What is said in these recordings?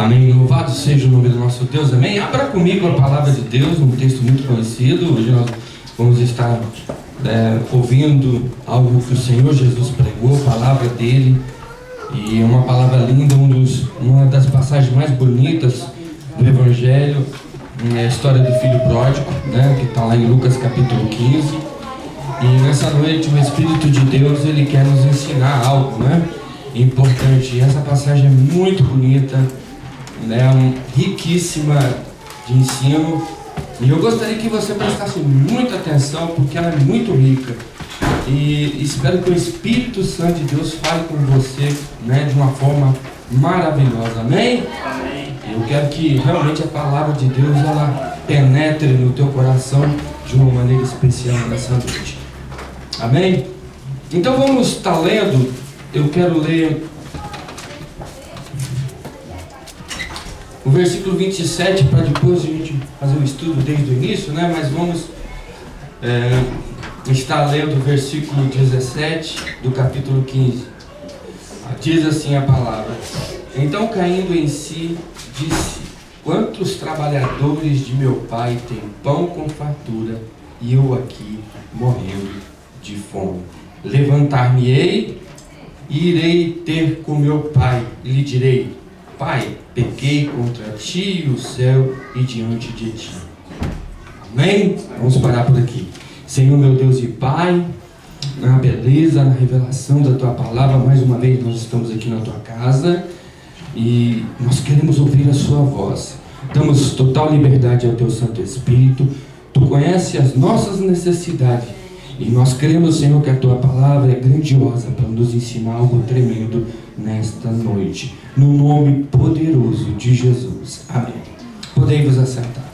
Amém. Louvado seja o nome do nosso Deus. Amém. Abra comigo a palavra de Deus, um texto muito conhecido. Hoje nós vamos estar ouvindo algo que o Senhor Jesus pregou, a palavra dele. E é uma palavra linda, uma das passagens mais bonitas do Evangelho. É a história do filho pródigo, que está lá em Lucas capítulo 15. E nessa noite o Espírito de Deus ele quer nos ensinar algo importante. E essa passagem é muito bonita, riquíssima de ensino. E eu gostaria que você prestasse muita atenção, porque ela é muito rica. E espero que o Espírito Santo de Deus fale com você de uma forma maravilhosa. Amém? Amém. Eu quero que realmente a palavra de Deus ela penetre no teu coração de uma maneira especial nessa noite. Amém? Então vamos estar lendo. Eu quero ler o versículo 27 para depois a gente fazer o estudo desde o início, mas vamos estar lendo o versículo 17 do capítulo 15. Diz assim a palavra: Então, caindo em si, disse: Quantos trabalhadores de meu pai têm pão com fartura, e eu aqui morrendo de fome? Levantar-me-ei e irei ter com meu pai, e lhe direi: Pai, pequei contra ti e o céu e diante de ti. Amém? Vamos parar por aqui. Senhor meu Deus e Pai, na beleza, na revelação da Tua palavra, mais uma vez nós estamos aqui na Tua casa e nós queremos ouvir a Sua voz. Damos total liberdade ao Teu Santo Espírito. Tu conheces as nossas necessidades e nós queremos, Senhor, que a Tua palavra é grandiosa para nos ensinar algo tremendo nesta noite. No nome poderoso de Jesus. Amém. Podem vos assentar.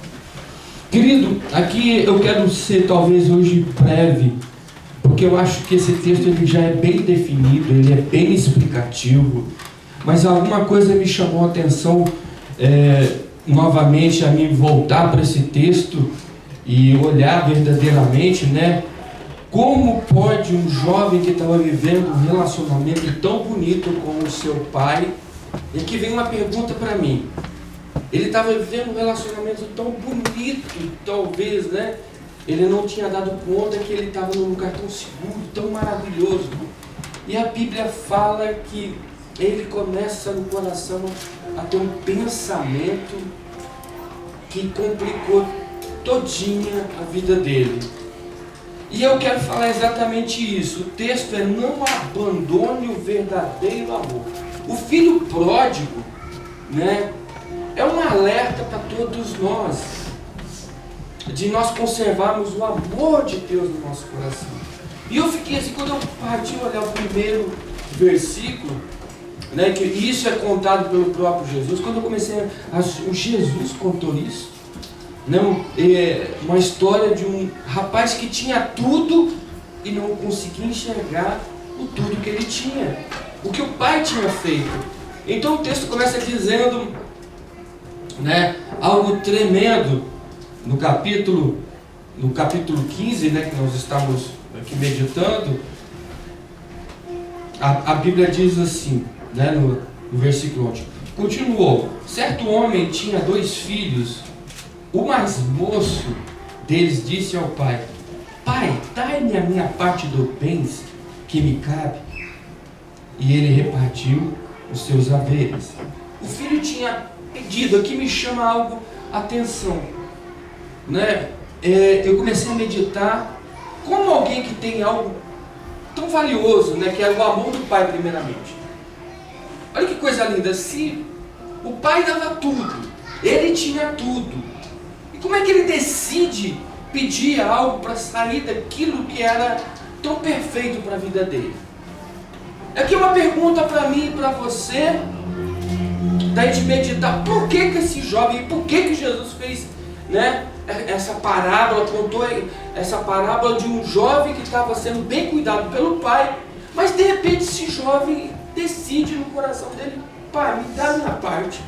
Querido, aqui eu quero ser talvez hoje breve, porque eu acho que esse texto ele já é bem definido, ele é bem explicativo, mas alguma coisa me chamou a atenção novamente a me voltar para esse texto e olhar verdadeiramente, como pode um jovem que estava vivendo um relacionamento tão bonito com o seu pai, e aqui vem uma pergunta para mim. Ele estava vivendo um relacionamento tão bonito, talvez, ele não tinha dado conta que ele estava num lugar tão seguro, tão maravilhoso. E a Bíblia fala que ele começa no coração a ter um pensamento que complicou todinha a vida dele. E eu quero falar exatamente isso. O texto é: não abandone o verdadeiro amor. O filho pródigo, é um alerta para todos nós, de nós conservarmos o amor de Deus no nosso coração. E eu fiquei assim, quando eu parti olhar o primeiro versículo, que isso é contado pelo próprio Jesus, quando eu comecei o Jesus contou isso, uma história de um rapaz que tinha tudo e não conseguia enxergar o tudo que ele tinha, o que o pai tinha feito. Então o texto começa dizendo algo tremendo no capítulo 15, que nós estamos aqui meditando. A Bíblia diz assim, no versículo 11: Continuou: Certo homem tinha 2 filhos. O mais moço deles disse ao pai: Pai, dai-me a minha parte dos bens que me cabe. E ele repartiu os seus haveres. O filho tinha pedido. Aqui me chama algo atenção, eu comecei a meditar como alguém que tem algo tão valioso, que é o amor do pai primeiramente. Olha que coisa linda. Se o pai dava tudo, ele tinha tudo, e como é que ele decide pedir algo para sair daquilo que era tão perfeito para a vida dele? Aqui é uma pergunta para mim e para você, da gente meditar: por que esse jovem, por que Jesus fez essa parábola, contou essa parábola de um jovem que estava sendo bem cuidado pelo pai, mas de repente esse jovem decide no coração dele: pai, me dá a minha parte,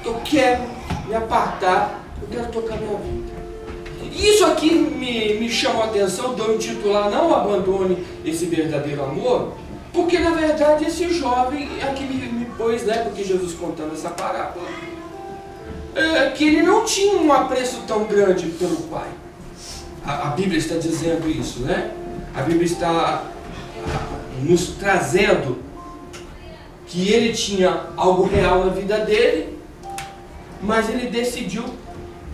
eu quero me apartar, eu quero tocar minha vida. Isso aqui me chamou a atenção de eu intitular: Não abandone esse verdadeiro amor, porque na verdade esse jovem aqui me depois, né, porque Jesus contando essa parábola, que ele não tinha um apreço tão grande pelo Pai. A Bíblia está dizendo isso, né? A Bíblia está nos trazendo que ele tinha algo real na vida dele, mas ele decidiu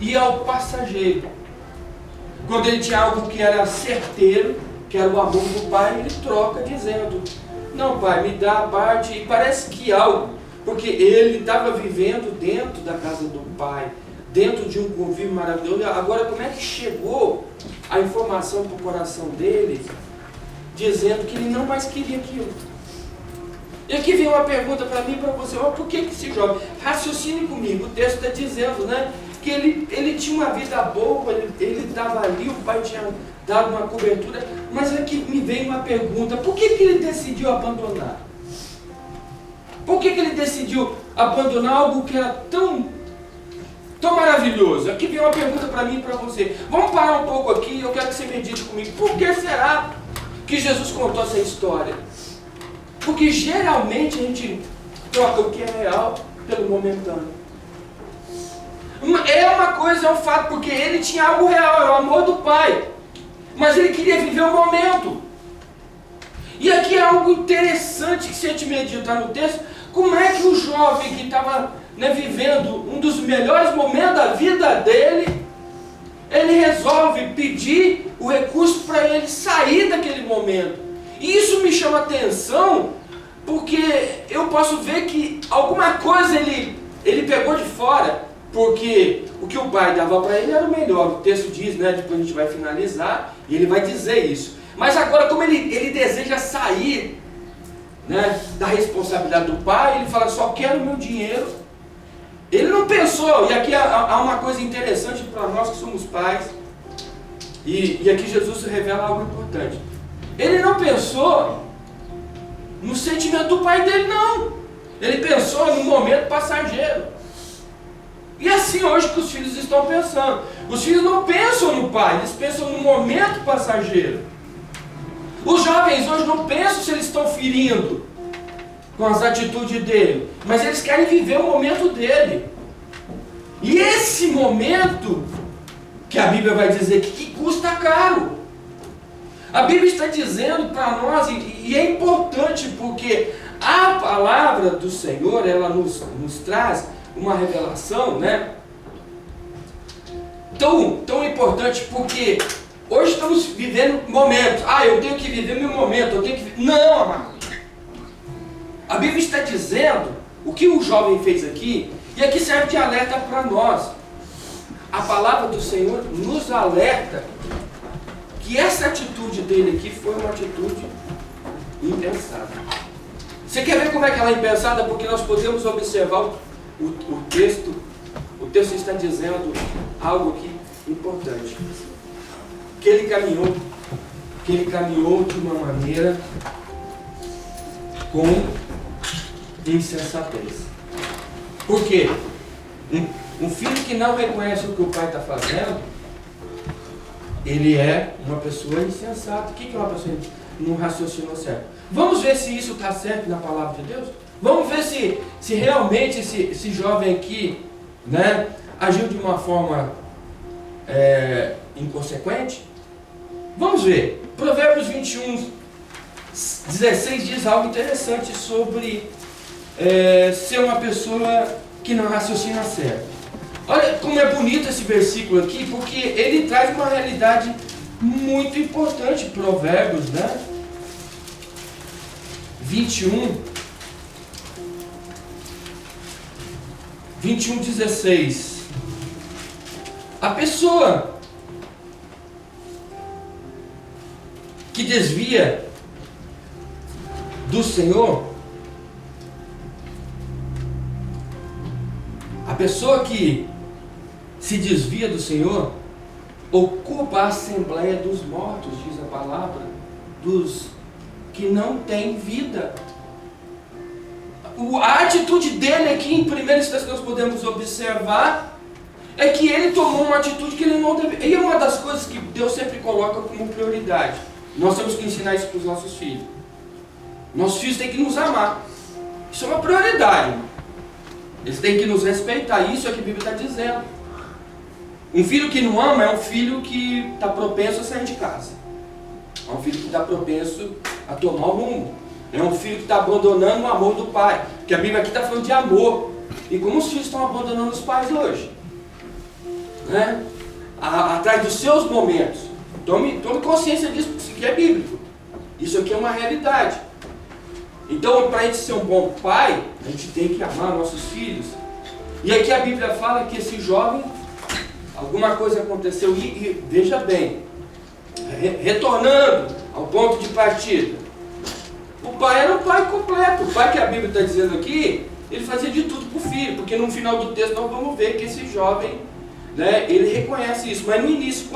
ir ao passageiro. Quando ele tinha algo que era certeiro, que era o amor do Pai, ele troca dizendo: não, Pai, me dá a parte. E parece que algo, porque ele estava vivendo dentro da casa do Pai, dentro de um convívio maravilhoso. Agora, como é que chegou a informação para o coração dele, dizendo que ele não mais queria aquilo? E aqui vem uma pergunta para mim e para você: por que esse jovem? Raciocine comigo, o texto está dizendo, né, que ele tinha uma vida boa, ele estava ali, o Pai tinha dado uma cobertura, mas aqui me vem uma pergunta: por que ele decidiu abandonar? Por que ele decidiu abandonar algo que era tão maravilhoso? Aqui vem uma pergunta para mim e para você. Vamos parar um pouco aqui, eu quero que você medite comigo. Por que será que Jesus contou essa história? Porque geralmente a gente troca o que é real pelo momentâneo. É uma coisa, é um fato, porque ele tinha algo real, é o amor do Pai, mas ele queria viver o momento. E aqui é algo interessante que se a gente meditar no texto: como é que o jovem que estava, né, vivendo um dos melhores momentos da vida dele, ele resolve pedir o recurso para ele sair daquele momento. E isso me chama atenção, porque eu posso ver que alguma coisa ele pegou de fora, porque o que o Pai dava para ele era o melhor. O texto diz, né, depois a gente vai finalizar, e ele vai dizer isso. Mas agora, como ele deseja sair, né, da responsabilidade do Pai, ele fala: só quero o meu dinheiro. Ele não pensou, e aqui há uma coisa interessante para nós que somos pais, e aqui Jesus revela algo importante. Ele não pensou no sentimento do pai dele, não. Ele pensou no momento passageiro. E assim hoje que os filhos estão pensando. Os filhos não pensam no pai, eles pensam no momento passageiro. Os jovens hoje não pensam se eles estão ferindo com as atitudes dele, mas eles querem viver o momento dele. E esse momento, que a Bíblia vai dizer que custa caro. A Bíblia está dizendo para nós, e é importante, porque a palavra do Senhor, ela nos traz uma revelação, né, tão importante, porque hoje estamos vivendo momentos. Eu tenho que viver meu momento, eu tenho que... Não, amado. A Bíblia está dizendo, o que o jovem fez aqui, e aqui serve de alerta para nós. A palavra do Senhor nos alerta que essa atitude dele aqui foi uma atitude impensada. Você quer ver como é que ela é impensada? Porque nós podemos observar o texto. O texto está dizendo algo aqui importante. Que ele caminhou de uma maneira com insensatez. Por quê? Um filho que não reconhece o que o pai está fazendo, ele é uma pessoa insensata. O que é uma pessoa que não raciocinou certo? Vamos ver se isso está certo na palavra de Deus? Vamos ver se realmente esse jovem aqui, né, agiu de uma forma inconsequente? Vamos ver. Provérbios 21, 16 diz algo interessante sobre ser uma pessoa que não raciocina certo. Olha como é bonito esse versículo aqui, porque ele traz uma realidade muito importante. Provérbios, né? 21:16. A pessoa que desvia do Senhor, a pessoa que se desvia do Senhor, ocupa a assembleia dos mortos, diz a palavra, dos que não têm vida. A atitude dele aqui, em primeira instância, nós podemos observar, é que ele tomou uma atitude que ele não deveria. E é uma das coisas que Deus sempre coloca como prioridade. Nós temos que ensinar isso para os nossos filhos. Nossos filhos têm que nos amar. Isso é uma prioridade, irmão. Eles têm que nos respeitar, isso é o que a Bíblia está dizendo. Um filho que não ama é um filho que está propenso a sair de casa. É um filho que está propenso a tomar o rumo. É um filho que está abandonando o amor do pai. Porque a Bíblia aqui está falando de amor. E como os filhos estão abandonando os pais hoje? Né? Atrás dos seus momentos. Tome consciência disso, porque isso aqui é bíblico. Isso aqui é uma realidade. Então, para a gente ser um bom pai, a gente tem que amar nossos filhos. E aqui a Bíblia fala que esse jovem, alguma coisa aconteceu, e veja bem, retornando ao ponto de partida, o pai era um pai completo. O pai que a Bíblia está dizendo aqui, ele fazia de tudo para o filho, porque no final do texto nós vamos ver que esse jovem, né, ele reconhece isso. Mas no início,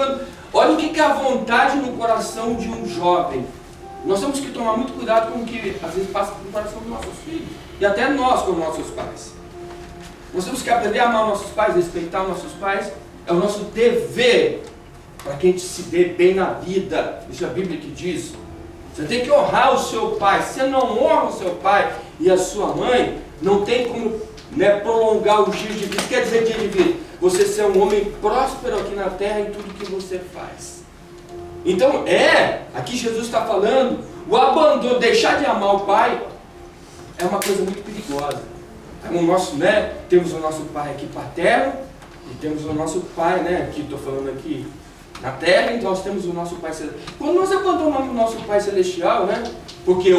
olha o que é a vontade no coração de um jovem. Nós temos que tomar muito cuidado com o que às vezes passa no coração dos nossos filhos, e até nós como nossos pais. Nós temos que aprender a amar nossos pais, respeitar nossos pais. É o nosso dever para que a gente se dê bem na vida. Isso é a Bíblia que diz. Você tem que honrar o seu pai. Se você não honra o seu pai e a sua mãe, não tem como, né, prolongar o dia de vida. O que quer dizer dia de vida? Você ser um homem próspero aqui na terra em tudo que você faz. Então aqui Jesus está falando, o abandono, deixar de amar o pai, é uma coisa muito perigosa. Temos o nosso pai aqui paterno, e temos o nosso pai, né, que estou falando aqui, na terra, então nós temos o nosso pai celestial. Quando nós abandonamos o nosso pai celestial, né, porque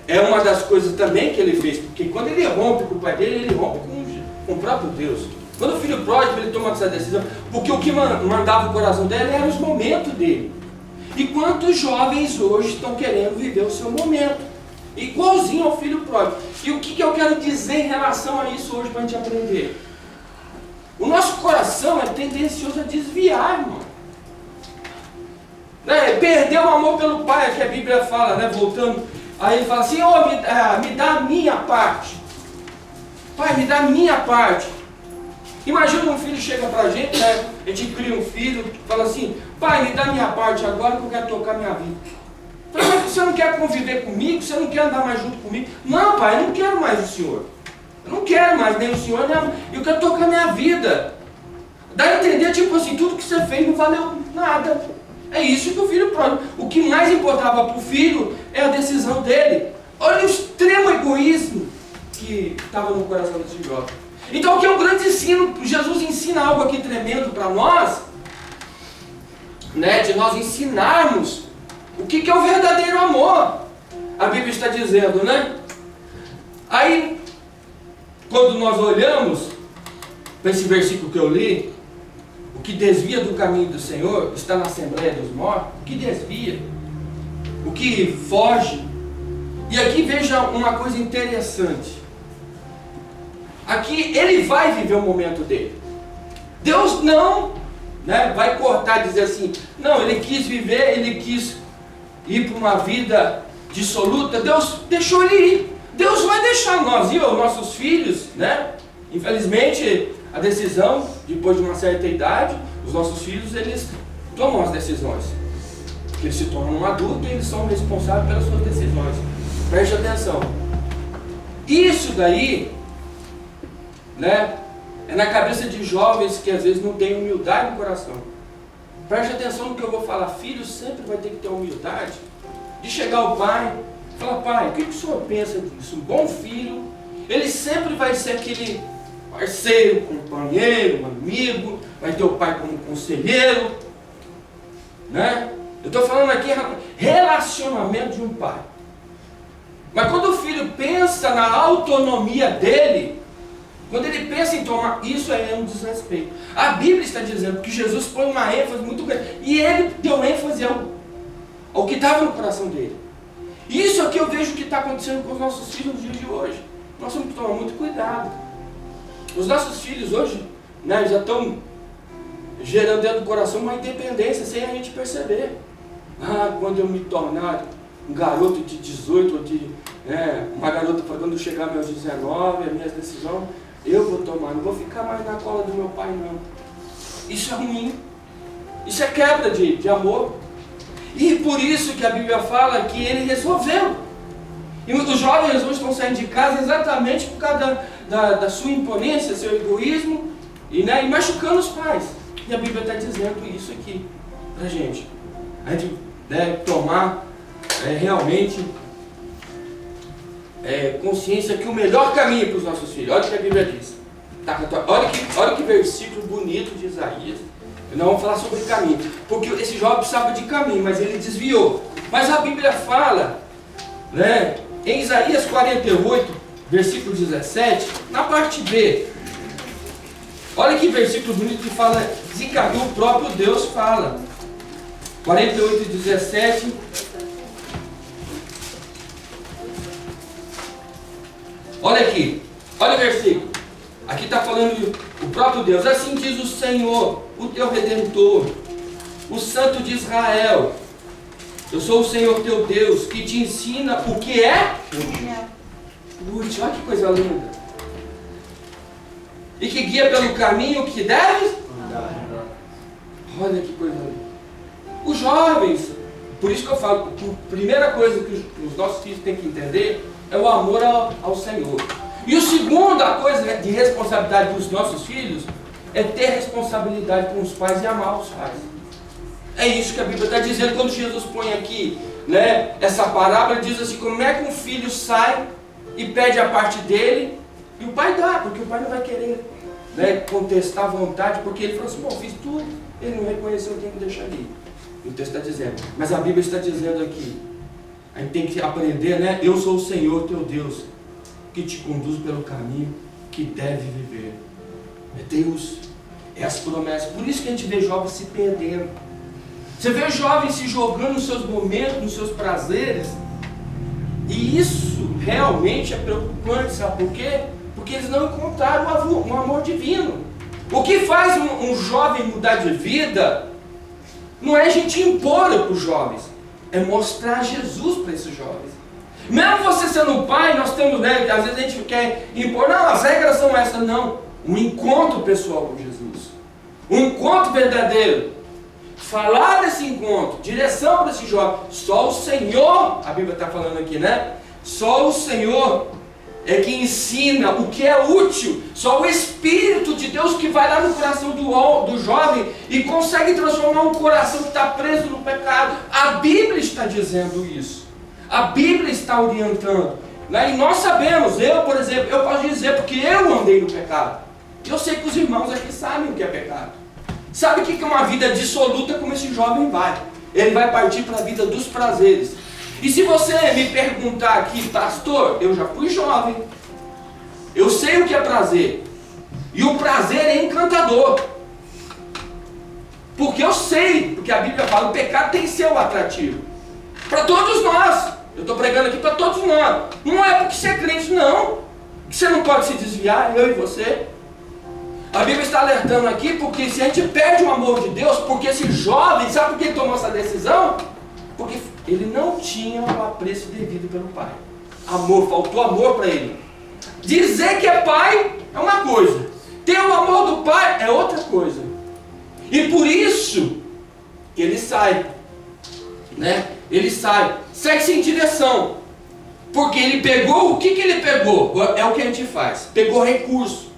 é uma das coisas também que ele fez, porque quando ele rompe com o pai dele, ele rompe com o próprio Deus. Quando o filho pródigo, ele toma essa decisão, porque o que mandava o coração dele eram os momentos dele. E quantos jovens hoje estão querendo viver o seu momento, igualzinho ao filho pródigo. E o que eu quero dizer em relação a isso hoje para a gente aprender? O nosso coração é tendencioso a desviar, irmão. Né? Perder o amor pelo pai, que a Bíblia fala, né? Voltando, aí ele fala assim, me dá a minha parte. Pai, me dá a minha parte. Imagina um filho chega pra gente, né? A gente cria um filho, fala assim, pai, me dá a minha parte agora que eu quero tocar minha vida. Mas você não quer conviver comigo? Você não quer andar mais junto comigo? Não, pai, eu não quero mais o senhor. Eu não quero mais nem o senhor, nem eu quero tocar minha vida. Dá a entender, tipo assim, tudo que você fez não valeu nada. É isso que o filho pródigo. O que mais importava para o filho é a decisão dele. Olha o extremo egoísmo que estava no coração desse jovem. Então aqui é um grande ensino. Jesus ensina algo aqui tremendo para nós, né, de nós ensinarmos o que é o verdadeiro amor. A Bíblia está dizendo, né? Aí, quando nós olhamos para esse versículo que eu li, o que desvia do caminho do Senhor está na Assembleia dos Mortos. O que desvia, o que foge. E aqui veja uma coisa interessante. Aqui ele vai viver o momento dele. Deus não, né, vai cortar e dizer assim, não, ele quis viver, ele quis ir para uma vida dissoluta. Deus deixou ele ir. Deus vai deixar nós e os nossos filhos, né? Infelizmente, a decisão, depois de uma certa idade, os nossos filhos, eles tomam as decisões. Eles se tornam um adulto e eles são responsáveis pelas suas decisões. Preste atenção. Isso daí, né, é na cabeça de jovens que às vezes não tem humildade no coração. Preste atenção no que eu vou falar. Filho sempre vai ter que ter humildade de chegar ao pai e falar, pai, o que o senhor pensa disso? Um bom filho, ele sempre vai ser aquele parceiro, companheiro, amigo, vai ter o pai como conselheiro, né? Eu estou falando aqui relacionamento de um pai. Mas quando o filho pensa na autonomia dele, quando ele pensa em tomar, isso é um desrespeito. A Bíblia está dizendo que Jesus põe uma ênfase muito grande, e ele deu ênfase ao que estava no coração dele. Isso aqui eu vejo que está acontecendo com os nossos filhos nos dias de hoje. Nós temos que tomar muito cuidado. Os nossos filhos hoje, né, já estão gerando dentro do coração uma independência sem a gente perceber. Quando eu me tornar um garoto de 18, ou uma garota quando eu chegar aos meus 19, as minhas decisões, eu vou tomar, não vou ficar mais na cola do meu pai, não. Isso é ruim. Isso é quebra de amor. E por isso que a Bíblia fala que ele resolveu. E os jovens hoje estão saindo de casa exatamente por causa da sua imponência, seu egoísmo, e machucando os pais. E a Bíblia está dizendo isso aqui pra gente. A gente deve tomar realmente consciência que o melhor caminho para os nossos filhos, olha o que a Bíblia diz. Olha que versículo bonito de Isaías. Nós vamos falar sobre caminho, porque esse jovem precisava de caminho, mas ele desviou. Mas a Bíblia fala, em Isaías 48, versículo 17, na parte B, olha que versículo bonito que fala, desencaminhou, o próprio Deus fala. 48 e 17. Olha aqui, olha o versículo. Aqui está falando o próprio Deus. Assim diz o Senhor, o teu Redentor, o Santo de Israel. Eu sou o Senhor teu Deus, que te ensina o que é útil. Olha que coisa linda. E que guia pelo caminho que deves. Olha que coisa linda. Os jovens, por isso que eu falo, a primeira coisa que os nossos filhos têm que entender é o amor ao Senhor. E a segunda coisa de responsabilidade dos nossos filhos é ter responsabilidade com os pais e amar os pais. É isso que a Bíblia está dizendo quando Jesus põe aqui, essa parábola, diz assim, como é que um filho sai e pede a parte dele, e o pai dá, porque o pai não vai querer contestar a vontade, porque ele falou assim, bom, fiz tudo, ele não reconheceu, eu tenho que deixar ali. O texto está dizendo, mas a Bíblia está dizendo aqui, a gente tem que aprender, eu sou o Senhor teu Deus, que te conduz pelo caminho que deve viver. É Deus, é as promessas. Por isso que a gente vê jovens se perdendo. Você vê jovens se jogando nos seus momentos, nos seus prazeres, e isso realmente é preocupante, sabe por quê? Porque eles não encontraram um amor divino. O que faz um jovem mudar de vida não é a gente impor para os jovens, é mostrar Jesus para esses jovens. Mesmo você sendo pai, nós temos, às vezes a gente quer impor, não, as regras são essas, não. Um encontro pessoal com Jesus, um encontro verdadeiro, falar desse encontro, direção para esse jovem. Só o Senhor, a Bíblia está falando aqui, só o Senhor é que ensina o que é útil. Só o Espírito de Deus que vai lá no coração do jovem e consegue transformar um coração que está preso no pecado. A Bíblia está dizendo isso. A Bíblia está orientando. E nós sabemos, eu, por exemplo, eu posso dizer porque eu andei no pecado. Eu sei que os irmãos aqui sabem o que é pecado. Sabe o que é uma vida dissoluta como esse jovem vai? Ele vai partir para a vida dos prazeres. E se você me perguntar aqui, pastor, eu já fui jovem. Eu sei o que é prazer. E o prazer é encantador. Porque eu sei, porque a Bíblia fala, o pecado tem seu atrativo. Para todos nós. Eu estou pregando aqui para todos nós. Não é porque você é crente, não. Que você não pode se desviar, eu e você. A Bíblia está alertando aqui porque se a gente perde o amor de Deus, porque esse jovem, sabe por que ele tomou essa decisão? Porque ele não tinha o apreço devido pelo pai. Amor, faltou amor para ele. Dizer que é pai é uma coisa. Ter o amor do pai é outra coisa. E por isso que ele sai. Ele sai, segue sem direção. Porque ele pegou, o que ele pegou? É o que a gente faz. Pegou recurso.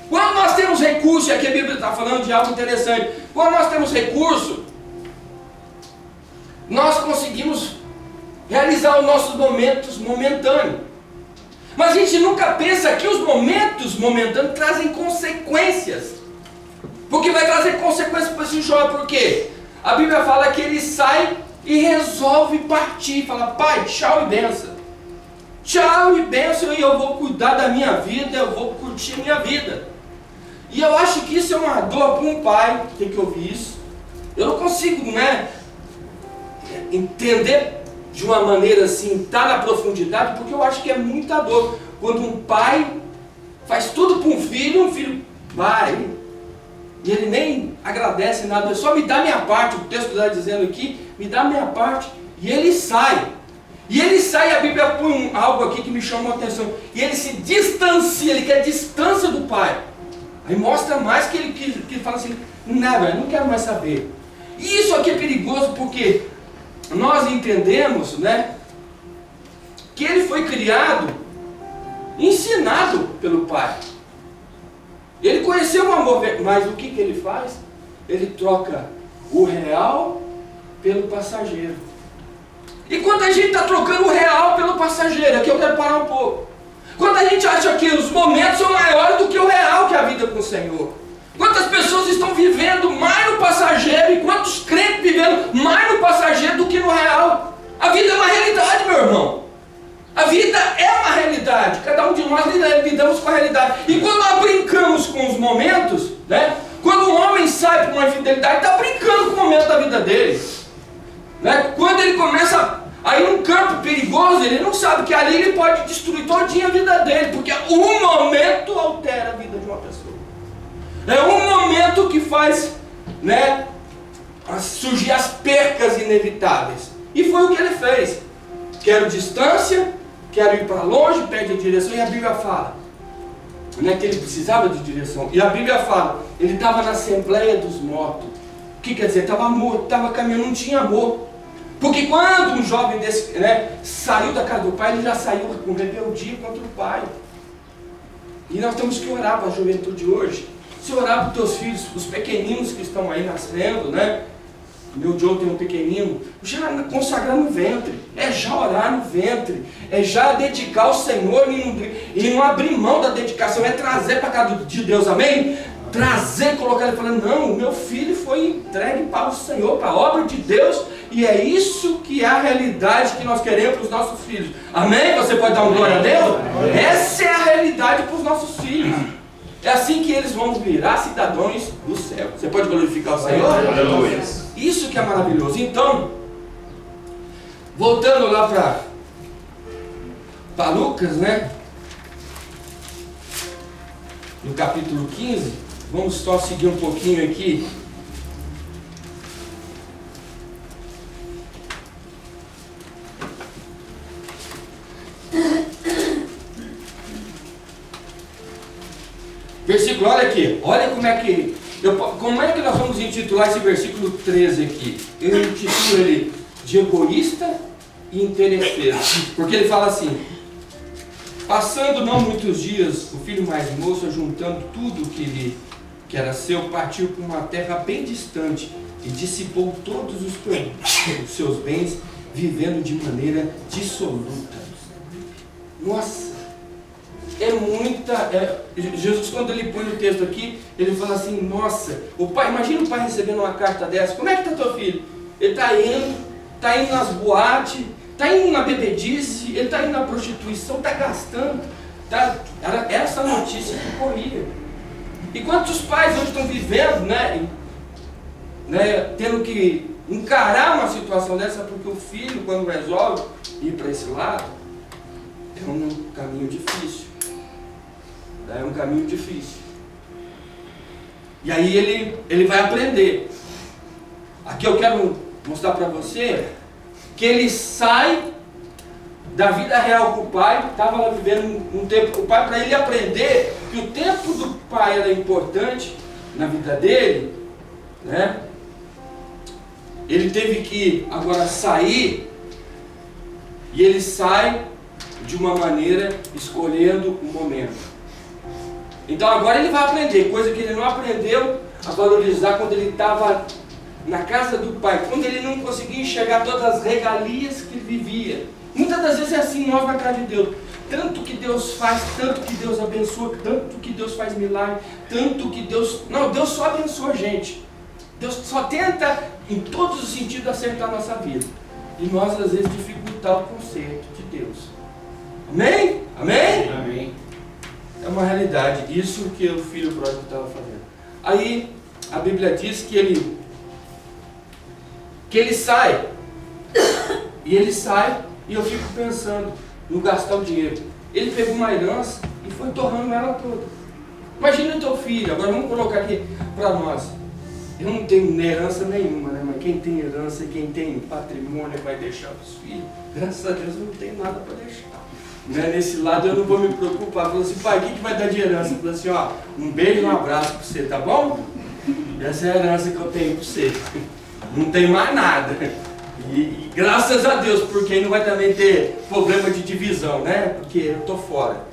Quando nós temos recurso, e aqui a Bíblia está falando de algo interessante. Quando nós temos recurso, nós conseguimos realizar os nossos momentos momentâneos. Mas a gente nunca pensa que os momentos momentâneos trazem consequências. Porque vai trazer consequências para esse jovem. Por quê? A Bíblia fala que ele sai e resolve partir. Fala, pai, tchau e benção. Tchau e benção, e eu vou cuidar da minha vida, eu vou curtir a minha vida. E eu acho que isso é uma dor para um pai, tem que ouvir isso. Eu não consigo, entender de uma maneira assim, tá na profundidade, porque eu acho que é muita dor. Quando um pai faz tudo para um filho vai, e ele nem agradece nada, só me dá minha parte, o texto está dizendo aqui, me dá minha parte, e ele sai. E ele sai, a Bíblia põe algo aqui que me chamou a atenção, e ele se distancia, ele quer distância do pai. Aí mostra mais que ele fala assim, não quero mais saber. E isso aqui é perigoso porque nós entendemos, que ele foi criado, ensinado pelo pai. Ele conheceu o amor, mas o que ele faz? Ele troca o real pelo passageiro. E quando a gente está trocando o real pelo passageiro, aqui eu quero parar um pouco. Quando a gente acha que os momentos são maiores do que o real, que é a vida com o Senhor. Quantas pessoas estão vivendo mais no passageiro e quantos crentes vivendo mais no passageiro do que no real? A vida é uma realidade, meu irmão. A vida é uma realidade. Cada um de nós lidamos com a realidade. E quando nós brincamos com os momentos, né? Quando um homem sai para uma infidelidade, está brincando com o momento da vida dele. Né? Quando ele começa a ir num campo perigoso, ele não sabe que ali ele pode destruir todinha a vida dele, porque um momento altera a vida de uma pessoa. É um momento que faz, né, surgir as percas inevitáveis. E foi o que ele fez. Quero distância, quero ir para longe, pede a direção, e a Bíblia fala, né, que ele precisava de direção. E a Bíblia fala, ele estava na Assembleia dos Mortos. O que quer dizer? Estava morto, estava caminhando, não tinha amor. Porque quando um jovem desse, né, saiu da casa do pai, ele já saiu com rebeldia contra o pai. E nós temos que orar para a juventude hoje. Se orar para os teus filhos, os pequeninos que estão aí nascendo, né? Meu Joe tem um pequenino, já consagrar no ventre, é já orar no ventre, é já dedicar ao Senhor e não abrir mão da dedicação, é trazer para a casa de Deus, amém? Trazer, colocar ele falando, não, o meu filho foi entregue para o Senhor, para a obra de Deus, e é isso que é a realidade que nós queremos para os nossos filhos, amém? Você pode dar um glória a Deus? Essa é a realidade para os nossos filhos. É assim que eles vão virar cidadãos do céu. Você pode glorificar o Senhor? Aleluia. Isso que é maravilhoso. Então, voltando lá para Lucas, né? No capítulo 15, vamos só seguir um pouquinho aqui. Versículo, olha aqui, olha como é que nós vamos intitular esse versículo 13 aqui. Eu intitulo ele de egoísta e interesseiro, porque ele fala assim: passando não muitos dias, o filho mais moço, juntando tudo que era seu, partiu para uma terra bem distante e dissipou todos os seus bens, vivendo de maneira dissoluta. Nossa! Jesus, quando ele põe o texto aqui, ele fala assim, nossa, o pai, imagina o pai recebendo uma carta dessa, como é que está teu filho? Ele está indo nas boates, está indo na bebedice, ele está indo na prostituição, está gastando, era essa notícia que corria. E quantos pais hoje estão vivendo, né, tendo que encarar uma situação dessa, porque o filho, quando resolve ir para esse lado, é um caminho difícil. É um caminho difícil. E aí ele vai aprender. Aqui eu quero mostrar para você que ele sai da vida real com o pai, estava lá vivendo um tempo com o pai, para ele aprender que o tempo do pai era importante na vida dele, né? Ele teve que agora sair, e ele sai de uma maneira escolhendo o momento. Então agora ele vai aprender, coisa que ele não aprendeu a valorizar quando ele estava na casa do pai, quando ele não conseguia enxergar todas as regalias que ele vivia. Muitas das vezes é assim nós na casa de Deus. Tanto que Deus faz, tanto que Deus abençoa, tanto que Deus faz milagre, tanto que Deus... Não, Deus só abençoa a gente. Deus só tenta, em todos os sentidos, acertar a nossa vida. E nós, às vezes, dificultar o conceito de Deus. Amém? Amém? Amém. É uma realidade, isso que o filho pródigo estava fazendo. Aí a Bíblia diz que ele sai, e eu fico pensando no gastar o dinheiro. Ele pegou uma herança e foi torrando ela toda. Imagina o teu filho, agora vamos colocar aqui para nós. Eu não tenho herança nenhuma, né? Mas quem tem herança, quem tem patrimônio vai deixar para os filhos. Graças a Deus eu não tenho nada para deixar. Né? Nesse lado eu não vou me preocupar. Falou assim, pai, o que vai dar de herança? Falou assim, ó, um beijo e um abraço para você, tá bom? Essa é a herança que eu tenho para você. Não tem mais nada. E graças a Deus, porque aí não vai também ter problema de divisão, né? Porque eu estou fora.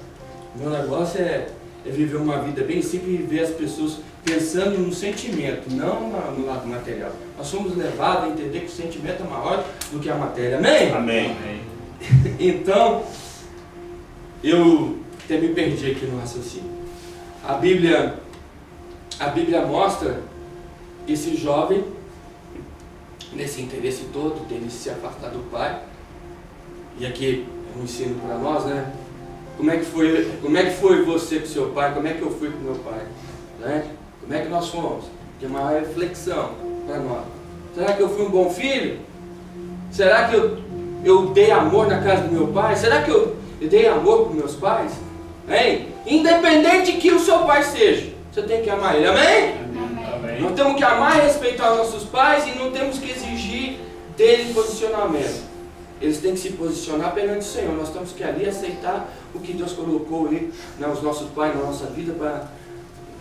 Meu negócio é viver uma vida bem simples e ver as pessoas pensando no sentimento, não no lado material. Nós somos levados a entender que o sentimento é maior do que a matéria. Amém? Amém. Então, eu até me perdi aqui no raciocínio. A Bíblia mostra esse jovem nesse interesse todo dele se afastar do pai. E aqui é um ensino para nós, né? Como é que foi você com seu pai? Como é que eu fui com meu pai? Né? Como é que nós fomos? Que é uma reflexão para nós. Será que eu fui um bom filho? Será que eu dei amor na casa do meu pai? Será que eu dei amor para meus pais? Hein? Independente de que o seu pai seja, você tem que amar ele. Amém? Amém. Nós temos que amar e respeitar os nossos pais e não temos que exigir deles posicionamento. Eles têm que se posicionar perante o Senhor. Nós temos que ali aceitar o que Deus colocou ali, né, os nossos pais na nossa vida para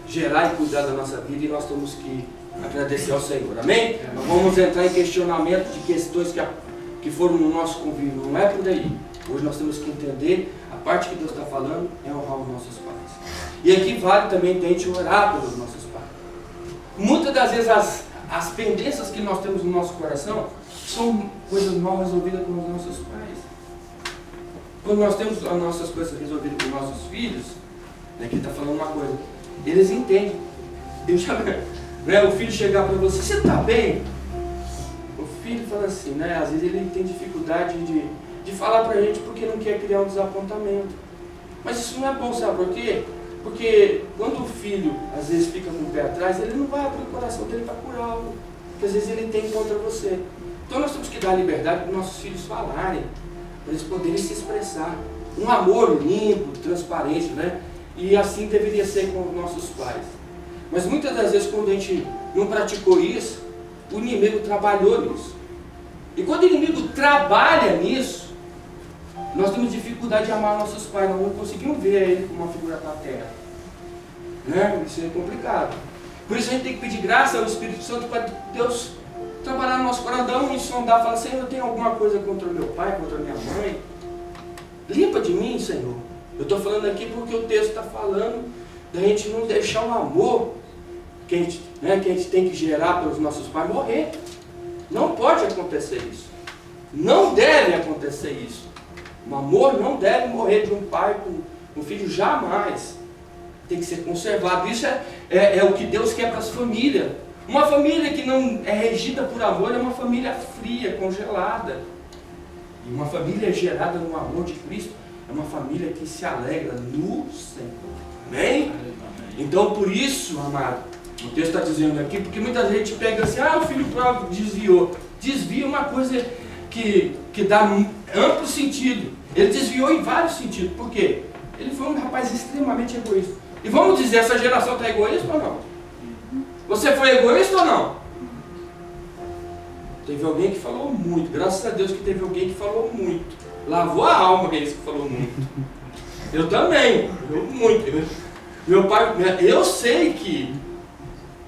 gerar e cuidar da nossa vida, e nós temos que agradecer ao Senhor. Amém? Nós vamos entrar em questionamento de questões que foram no nosso convívio. Não é por aí. Hoje nós temos que entender a parte que Deus está falando é honrar os nossos pais. E aqui vale também a gente orar pelos nossos pais. Muitas das vezes as pendências que nós temos no nosso coração são coisas mal resolvidas com os nossos pais. Quando nós temos as nossas coisas resolvidas com os nossos filhos, né, que está falando uma coisa, eles entendem. O filho chegar para você, você está bem? O filho fala assim, né? Às vezes ele tem dificuldade de falar para a gente porque não quer criar um desapontamento. Mas isso não é bom, sabe por quê? Porque quando o filho às vezes fica com o pé atrás, ele não vai abrir o coração dele para curar algo que às vezes ele tem contra você. Então nós temos que dar liberdade para os nossos filhos falarem, para eles poderem se expressar. Um amor limpo, transparente, né? E assim deveria ser com os nossos pais. Mas muitas das vezes quando a gente não praticou isso, o inimigo trabalhou nisso. E quando o inimigo trabalha nisso, nós temos dificuldade de amar nossos pais, nós não conseguimos ver ele como uma figura paterna. Né? Isso é complicado. Por isso a gente tem que pedir graça ao Espírito Santo para Deus trabalhar no nosso coração e sondar, falar, Senhor, eu tenho alguma coisa contra o meu pai, contra a minha mãe? Limpa de mim, Senhor. Eu estou falando aqui porque o texto está falando da gente não deixar o amor que a gente tem que gerar pelos nossos pais morrer. Não pode acontecer isso. Não deve acontecer isso. O amor não deve morrer de um pai com um filho, jamais. Tem que ser conservado. Isso é o que Deus quer para as famílias. Uma família que não é regida por amor é uma família fria, congelada. E uma família gerada no amor de Cristo é uma família que se alegra no Senhor. Amém? Então por isso, amado, o texto está dizendo aqui, porque muita gente pega assim, o filho pródigo desviou. Desvia uma coisa que dá amplo sentido. Ele desviou em vários sentidos. Por quê? Ele foi um rapaz extremamente egoísta. E vamos dizer, essa geração está egoísta ou não? Você foi egoísta ou não? Teve alguém que falou muito. Graças a Deus que teve alguém que falou muito. Lavou a alma aqueles que falou muito. Eu também. Muito. Meu pai, eu sei que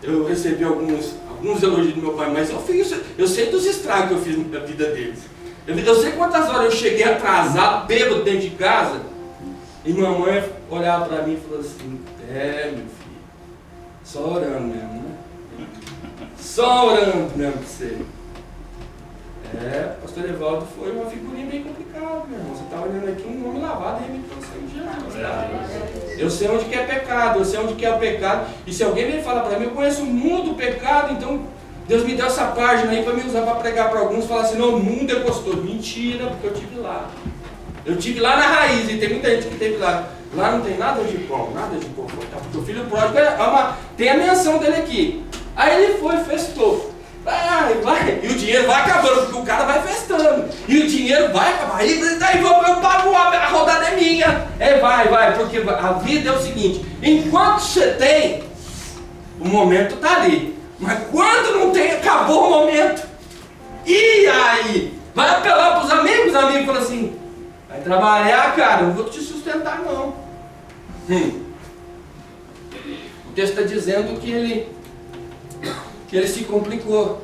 eu recebi alguns elogios do meu pai, mas eu sei dos estragos que eu fiz na vida deles. Eu sei quantas horas eu cheguei atrasado, bêbado dentro de casa, e mamãe olhava para mim e falou assim, meu filho, só orando mesmo, né? Só orando mesmo pra você. Pastor Evaldo foi uma figurinha bem complicada, meu irmão. Você está olhando aqui um homem lavado e remetido ao sangue de Jesus, tá? Eu sei onde que é pecado, eu sei onde que é o pecado. E se alguém me fala para mim, eu conheço o mundo do pecado, então Deus me deu essa página aí para me usar para pregar para alguns, falar assim, não, o mundo é gostoso. Mentira, porque eu tive lá. Eu tive lá na raiz, e tem muita gente que teve lá. Lá não tem nada de bom, nada de confortável. Porque o filho pródigo tem a menção dele aqui. Aí ele foi, festou. Vai, e o dinheiro vai acabando, porque o cara vai festando. E o dinheiro vai acabar. E daí eu pago, a rodada é minha. Vai, porque a vida é o seguinte: enquanto você tem, o momento está ali. Mas quando não tem, acabou o momento. E aí? Vai apelar para os amigos falam assim: vai trabalhar, cara, não vou te sustentar, não. O texto está dizendo que ele se complicou.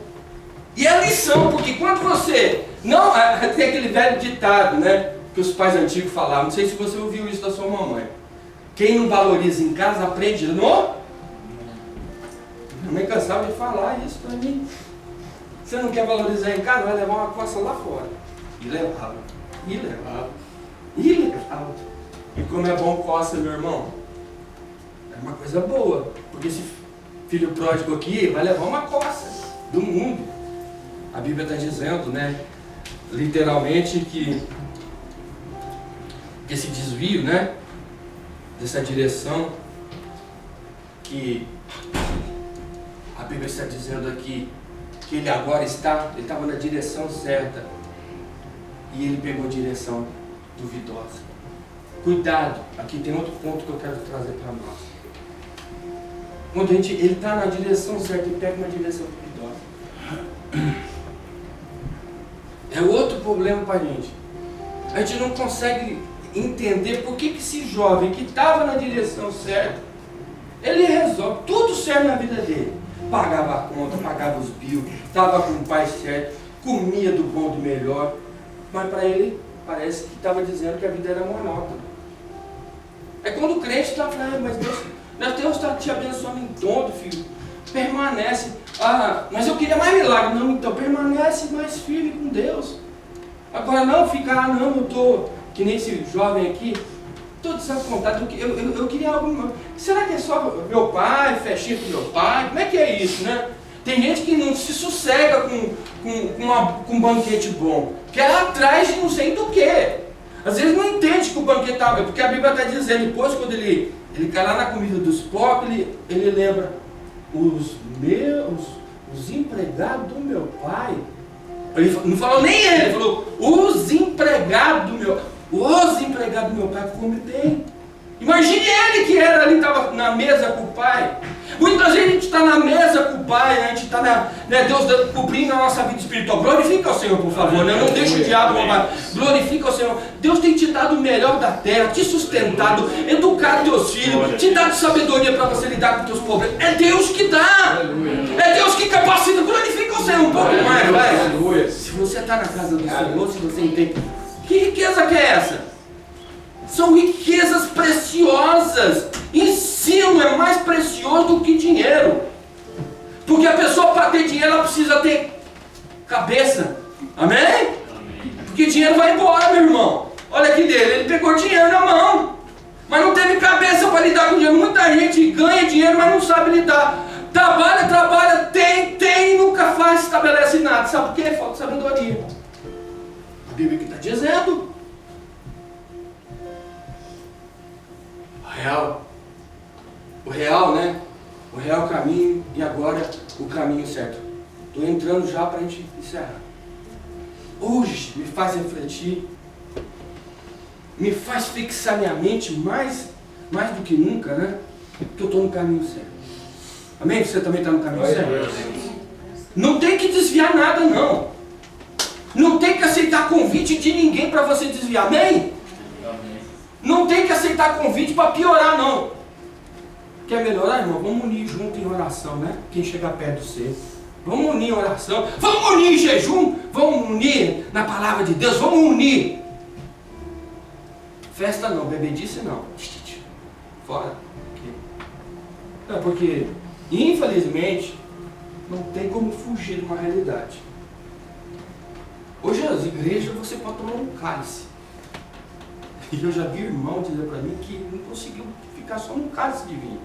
E é lição, porque quando você não... Tem aquele velho ditado, né? Que os pais antigos falavam, não sei se você ouviu isso da sua mamãe. Quem não valoriza em casa, aprende no... Minha mãe cansava de falar isso para mim. Você não quer valorizar em casa, vai levar uma coça lá fora. E levava. E levava. E levava. E como é bom coça, meu irmão. É uma coisa boa. Porque esse filho pródigo aqui vai levar uma coça do mundo. A Bíblia está dizendo, né? Literalmente que esse desvio, né? Dessa direção que a Bíblia está dizendo aqui que ele agora estava na direção certa e ele pegou direção duvidosa. Cuidado, aqui tem outro ponto que eu quero trazer para nós. Quando ele está na direção certa e pega uma direção duvidosa, é outro problema para a gente. A gente não consegue entender por que esse jovem que estava na direção certa, ele resolve, tudo certo na vida dele. Pagava a conta, pagava os bills, estava com o pai certo, comia do bom do melhor. Mas para ele, parece que estava dizendo que a vida era monótona. É quando o crente está falando, mas Deus está te abençoando em todo, filho. Permanece. Mas eu queria mais milagre. Não, então permanece mais firme com Deus. Agora não ficar, não, eu estou, que nem esse jovem aqui, todo desapontado. Eu queria algo. Será que é só meu pai, festinha com meu pai? Como é que é isso, né? Tem gente que não se sossega com um banquete bom, quer atrás de não sei do que. Às vezes não entende que o banquete está. Porque a Bíblia está dizendo, depois quando ele cai lá na comida dos porcos, ele lembra os empregados do meu pai. Ele não falou nem ele falou os empregados do meu pai comem bem. Imagine ele que era ali, estava na mesa com o pai. Muitas vezes a gente está na mesa com o pai, a gente está Deus cobrindo a nossa vida espiritual. Glorifica o Senhor, por favor, né? Não deixa o diabo roubar. Glorifica o Senhor. Deus tem te dado o melhor da terra, te sustentado, educado teus filhos, te dado sabedoria para você lidar com teus problemas. É Deus que dá. É Deus que capacita. Glorifica o Senhor um pouco mais, vai. Se você está na casa do Senhor, se você entende, que riqueza que é essa? São riquezas preciosas. Ensino é mais precioso do que dinheiro. Porque a pessoa, para ter dinheiro, ela precisa ter cabeça. Amém? Porque dinheiro vai embora, meu irmão. Olha aqui dele, ele pegou dinheiro na mão, mas não teve cabeça para lidar com dinheiro. Muita gente ganha dinheiro, mas não sabe lidar. Trabalha, tem, nunca faz, estabelece nada. Sabe por quê? Falta sabedoria. A Bíblia que está dizendo. O real, né? O real caminho e agora o caminho certo. Estou entrando já para a gente encerrar. Hoje me faz refletir, me faz fixar minha mente mais do que nunca, né? Que eu estou no caminho certo. Amém? Você também está no caminho certo? Não tem que desviar nada, não. Não tem que aceitar convite de ninguém para você desviar. Amém? Não tem que aceitar convite para piorar, não. Quer melhorar, irmão? Vamos unir junto em oração, né? Quem chega perto de você. Vamos unir em oração. Vamos unir em jejum. Vamos unir na palavra de Deus. Vamos unir. Festa não, bebedice não. Fora. Não, porque, infelizmente, não tem como fugir de uma realidade. Hoje as igrejas você pode tomar um cálice. E eu já vi irmão dizer para mim que não conseguiu ficar só num cálice de vinho.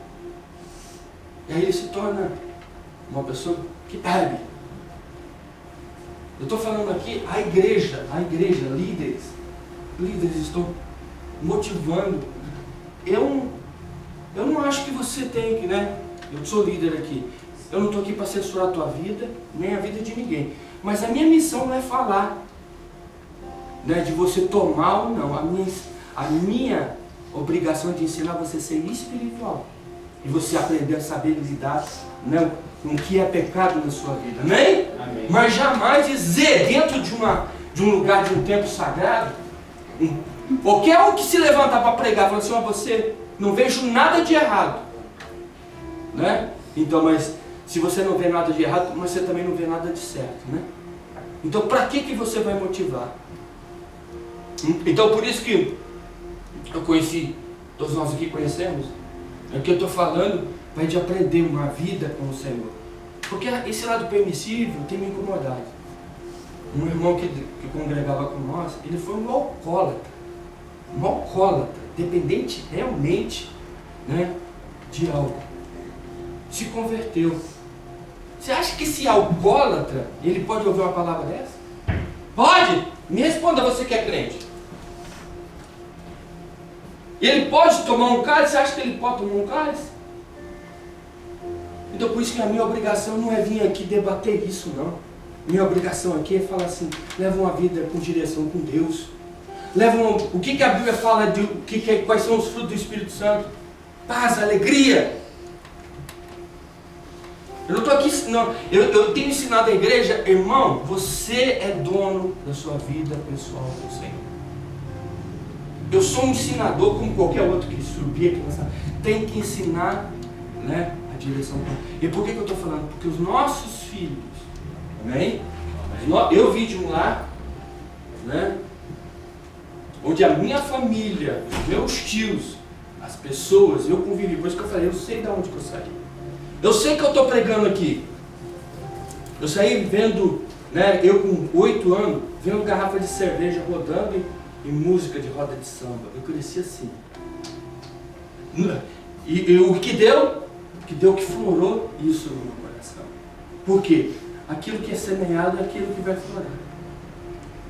E aí ele se torna uma pessoa que bebe. Eu estou falando aqui, a igreja, líderes estão motivando. Eu não acho que você tem que, né? Eu sou líder aqui. Eu não estou aqui para censurar a tua vida, nem a vida de ninguém. Mas a minha missão não é falar, né, de você tomar ou não. A minha obrigação é de ensinar você a ser espiritual. E você aprender a saber lidar, né, com o que é pecado na sua vida. Amém? Amém. Mas jamais dizer dentro de um lugar, de um templo sagrado, qualquer um que se levantar para pregar, falar assim, você não vejo nada de errado. Né? Então, mas Se você não vê nada de errado, mas você também não vê nada de certo, né? Então, para que você vai motivar? Então, por isso que eu conheci, todos nós aqui conhecemos, é o que eu estou falando, para a gente aprender uma vida com o Senhor. Porque esse lado permissível tem me incomodado. Um irmão que congregava com nós, ele foi um alcoólatra, dependente realmente, né, de álcool. Se converteu. Você acha que esse alcoólatra, ele pode ouvir uma palavra dessa? Pode? Me responda, você que é crente. Ele pode tomar um cálice? Você acha que ele pode tomar um cálice? Então por isso que a minha obrigação não é vir aqui debater isso, não. Minha obrigação aqui é falar assim, leva uma vida com direção com Deus. O que a Bíblia fala de quais são os frutos do Espírito Santo? Paz, alegria. Eu não estou aqui, não. Eu tenho ensinado à igreja, irmão, você é dono da sua vida pessoal com o Senhor. Eu sou um ensinador como qualquer outro que subir aqui nessa. Tem que ensinar, né, a direção. E por que eu estou falando? Porque os nossos filhos, amém? Eu vim de um lar, né, onde a minha família, os meus tios, as pessoas, eu convivi. Por isso que eu falei, eu sei de onde que eu saí. Eu sei que eu estou pregando aqui. Eu saí vendo, né, eu com 8 anos, vendo garrafa de cerveja rodando e música de roda de samba. Eu cresci assim. E o que deu? Que florou isso no meu coração. Por quê? Aquilo que é semeado é aquilo que vai florar.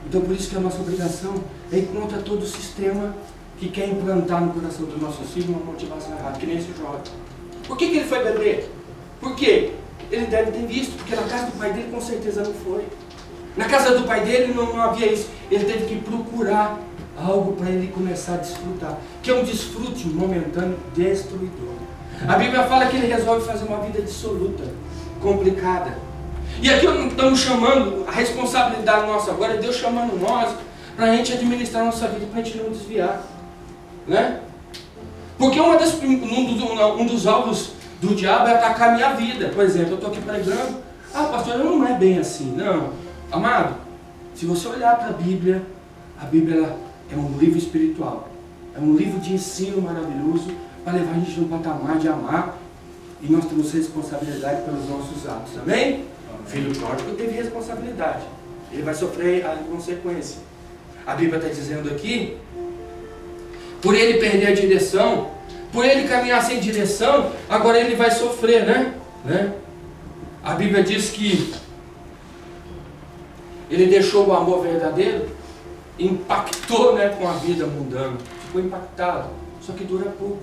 Então por isso que a nossa obrigação é ir contra todo o sistema que quer implantar no coração dos nossos filhos uma motivação errada, que nem esse jovem. Por que ele foi beber? Por quê? Ele deve ter visto, porque na casa do pai dele com certeza não foi. Na casa do pai dele não havia isso. Ele teve que procurar algo para ele começar a desfrutar, que é um desfrute momentâneo destruidor. A Bíblia fala que ele resolve fazer uma vida dissoluta, complicada. E aqui estamos chamando, a responsabilidade nossa agora é Deus chamando nós para a gente administrar a nossa vida, para a gente não desviar, né? Porque um dos alvos do diabo é atacar a minha vida. Por exemplo, eu estou aqui pregando, pastor, não é bem assim. Não, amado, se você olhar para a Bíblia ela é um livro espiritual, é um livro de ensino maravilhoso para levar a gente num patamar de amar, e nós temos responsabilidade pelos nossos atos, amém? O filho pródigo teve responsabilidade, ele vai sofrer a consequência. A Bíblia está dizendo aqui, por ele perder a direção, por ele caminhar sem direção, agora ele vai sofrer, né? A Bíblia diz que ele deixou o amor verdadeiro, impactou, né, com a vida mundana, ficou impactado, só que dura pouco.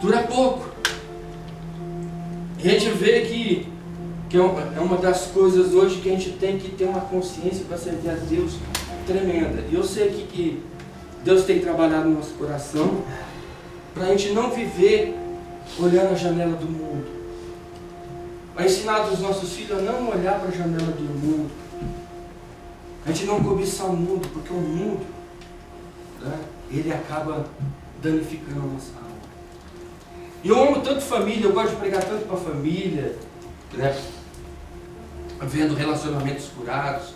Dura pouco. E a gente vê que é uma das coisas hoje que a gente tem que ter uma consciência para servir a Deus tremenda. E eu sei que Deus tem trabalhado no nosso coração para a gente não viver olhando a janela do mundo. Para ensinar os nossos filhos a não olhar para a janela do mundo. A gente não cobiçar o mundo, porque o mundo, né, ele acaba danificando a nossa alma. E eu amo tanto família, eu gosto de pregar tanto para a família, né, vendo relacionamentos curados,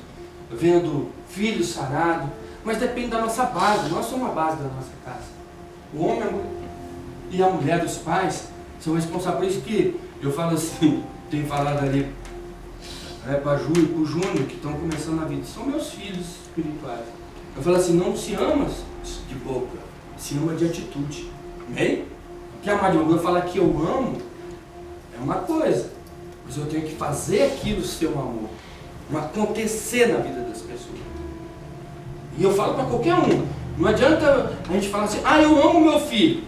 vendo filhos sarados, mas depende da nossa base. Nós somos a base da nossa casa. O homem e a mulher dos pais são responsáveis. Por isso que eu falo assim, tenho falado ali, para a Ju e para o Júnior, que estão começando a vida, são meus filhos espirituais. Eu falo assim, não se ama de boca, se ama de atitude. Amém? Porque amar de boca, eu falar que eu amo, é uma coisa, mas eu tenho que fazer aquilo ser um amor, não acontecer na vida das pessoas. E eu falo para qualquer um, não adianta a gente falar assim, eu amo meu filho.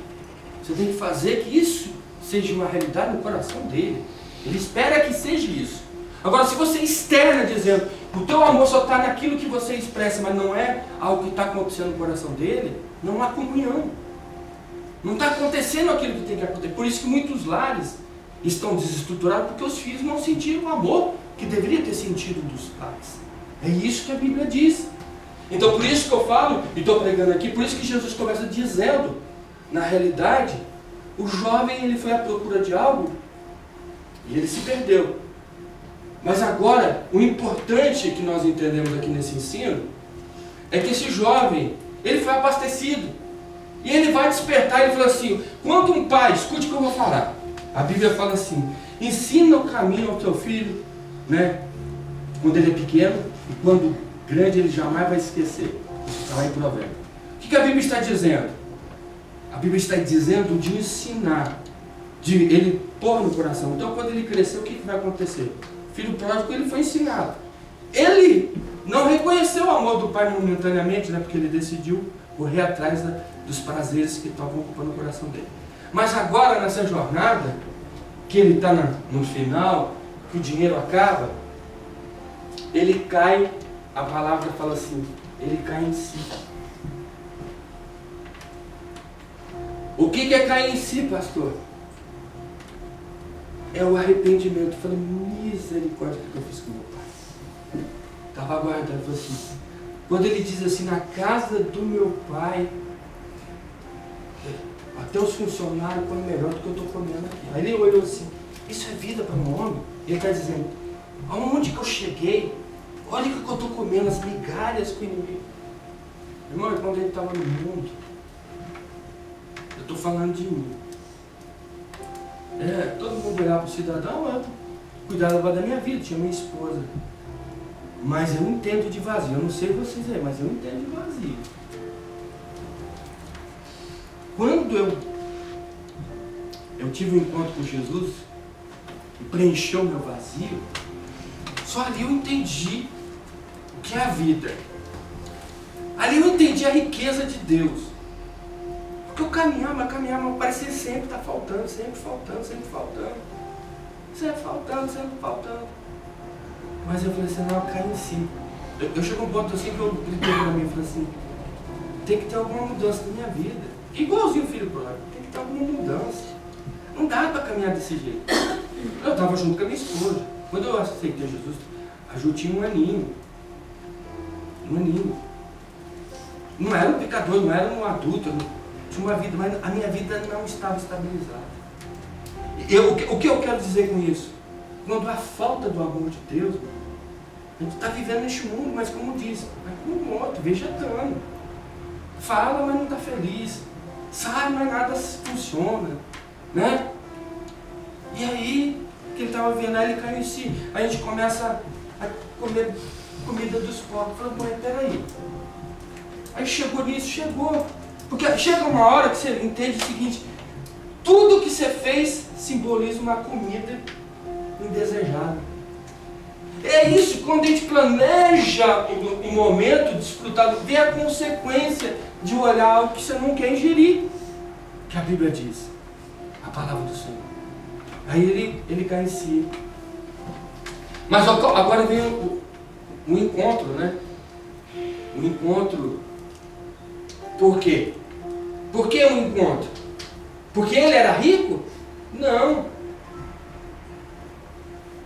Você tem que fazer que isso seja uma realidade no coração dele. Ele espera que seja isso. Agora, se você externa dizendo, o teu amor só está naquilo que você expressa, mas não é algo que está acontecendo no coração dele, não há comunhão. Não está acontecendo aquilo que tem que acontecer. Por isso que muitos lares estão desestruturados, porque os filhos não sentiram o amor que deveria ter sentido dos pais. É isso que a Bíblia diz. Então, por isso que eu falo, e estou pregando aqui, por isso que Jesus começa dizendo, na realidade, o jovem ele foi à procura de algo E ele se perdeu. Mas agora, o importante que nós entendemos aqui nesse ensino é que esse jovem, ele foi abastecido. E ele vai despertar, ele fala assim, quando um pai, escute o que eu vou falar. A Bíblia fala assim, ensina o caminho ao teu filho, né? Quando ele é pequeno, e quando grande ele jamais vai esquecer. Isso está lá em Provérbios. O que a Bíblia está dizendo? A Bíblia está dizendo de ensinar, de ele pôr no coração. Então quando ele crescer, o que vai acontecer? O filho pródigo, ele foi ensinado. Ele não reconheceu o amor do pai momentaneamente, né? Porque ele decidiu correr atrás dos prazeres que estavam ocupando o coração dele. Mas agora, nessa jornada, que ele está no final, que o dinheiro acaba, ele cai, a palavra fala assim, ele cai em si. O que é cair em si, pastor? É o arrependimento. Eu falei, misericórdia, o que eu fiz com meu pai? Estava aguardando, falou assim, quando ele diz assim, na casa do meu pai, até os funcionários comem melhor do que eu estou comendo aqui. Aí ele olhou assim, isso é vida para um homem? Ele está dizendo, aonde que eu cheguei? Olha o que eu estou comendo, as migalhas com o inimigo. Irmão, quando ele estava no mundo, eu estou falando de mim. Todo mundo olhava para o cidadão, eu cuidava da minha vida, tinha minha esposa. Mas eu entendo de vazio, eu não sei vocês aí, mas eu entendo de vazio. Quando eu tive um encontro com Jesus e preencheu meu vazio, só ali eu entendi o que é a vida. Ali eu entendi a riqueza de Deus. Porque eu caminhava, parecia sempre estar faltando, sempre faltando. Mas eu falei assim, não, eu caí em si. Eu chego a um ponto assim que eu gritei para mim e falei assim, tem que ter alguma mudança na minha vida. Igualzinho o filho pródigo, tem que ter alguma mudança. Não dá para caminhar desse jeito. Eu estava junto com a minha esposa. Quando eu aceitei Jesus, a Ju tinha um aninho. Não era um pecador, não era um adulto. Tinha uma vida, mas a minha vida não estava estabilizada. O que eu quero dizer com isso? Quando há falta do amor de Deus, a gente está vivendo neste mundo, mas como diz, vai como morto, vegetando. Fala, mas não está feliz. Sai, mas nada funciona. Né? E aí, que ele estava vendo, aí ele caiu em si. Aí a gente começa a comer comida dos pobres. Falei, mãe, peraí. Aí chegou nisso, porque chega uma hora que você entende o seguinte, tudo que você fez simboliza uma comida indesejada. É isso, quando a gente planeja o momento de desfrutar, vê a consequência de olhar algo que você não quer ingerir, que a Bíblia diz, a palavra do Senhor. Aí ele cai em si. Mas agora vem o encontro, né? O encontro. Por quê? Por que o encontro? Porque ele era rico? Não.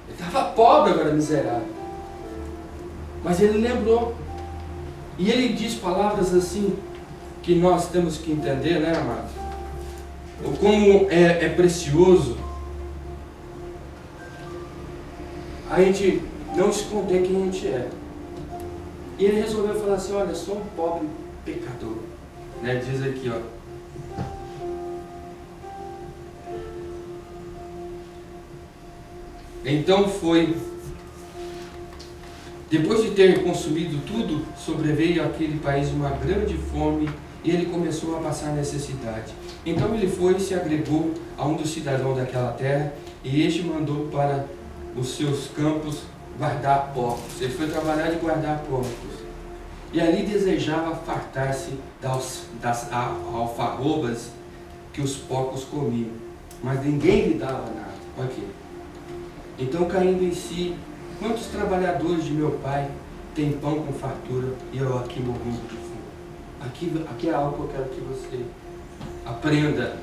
Ele estava pobre, agora miserável. Mas ele lembrou. E ele diz palavras assim, que nós temos que entender, né, amado? Como é precioso a gente não esconder quem a gente é. E ele resolveu falar assim, olha, sou um pobre pecador. Né? Diz aqui, ó. Então foi, depois de ter consumido tudo, sobreveio àquele país uma grande fome e ele começou a passar necessidade. Então ele foi e se agregou a um dos cidadãos daquela terra e este mandou para os seus campos guardar porcos. Ele foi trabalhar de guardar porcos. E ali desejava fartar-se das alfarrobas que os porcos comiam. Mas ninguém lhe dava nada. Ok. Então, caindo em si, quantos trabalhadores de meu pai têm pão com fartura e eu aqui morrendo de fome? Aqui é algo que eu quero que você aprenda,